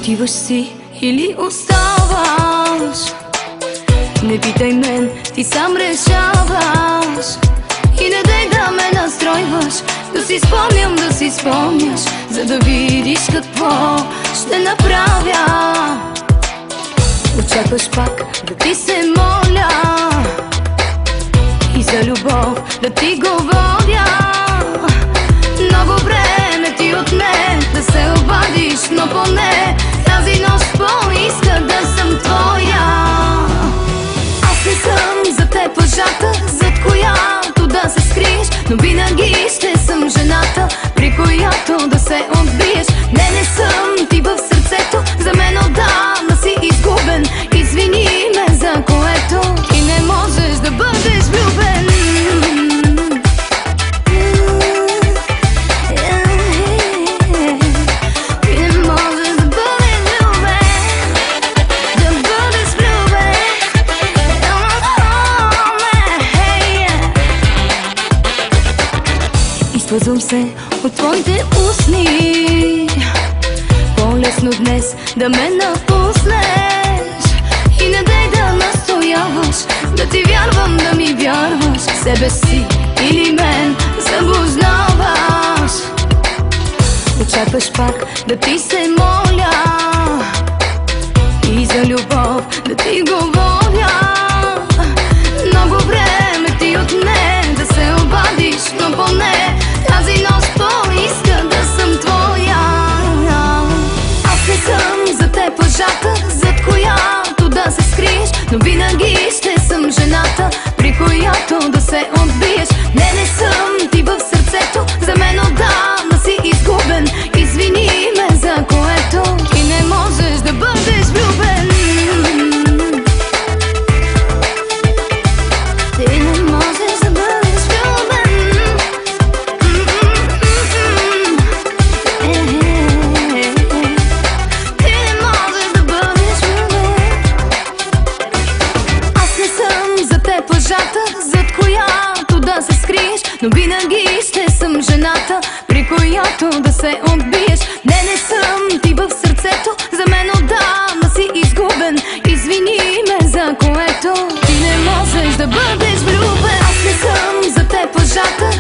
Отиваш си или оставаш. Не питай мен, ти сам решаваш. И не дай да ме настройваш, да си спомням, да си спомняш, за да видиш какво ще направя. Очакваш пак да ти се моля и за любов да ти говоря. Много време ти отне да се обадиш, но поне тази нощ поиска да съм твоя. Аз не съм за теб лъжата, зад която да се скриеш, но винаги ще съм жената, при която да се отбиеш. Не съм ти в сърцето, за мен отдавна си изгубен. Извини ме за което ти не можеш да бъдеш влюбен. Изпъзвам се от твоите устни, по-лесно днес да ме напуснеш. И не дай да настояваш, да ти вярвам, да ми вярваш. Себе си или мен заблуждаваш. Очакваш пак да ти се моля и за любов да ти говоря. Много време ти отне да се обадиш, но поне тази нощ поиска да съм твоя. Аз не съм за теб лъжата, зад която да се скриеш, но винаги ще съм жената, при която да се отбиеш. Не съм ти в сърцето, за мен отдавна си изгубен. Извини ме за което ти не можеш да бъдеш влюбен. Ти не можеш да бъдеш влюбен. Ти не можеш да бъдеш влюбен. Аз не съм за теб лъжата, зад която да се скриеш, но винаги ще съм жената, при която да се отбиеш. Не съм ти в сърцето, за мен отдавна си изгубен. Извини ме за което ти не можеш да бъдеш влюбен. Аз не съм за теб лъжата,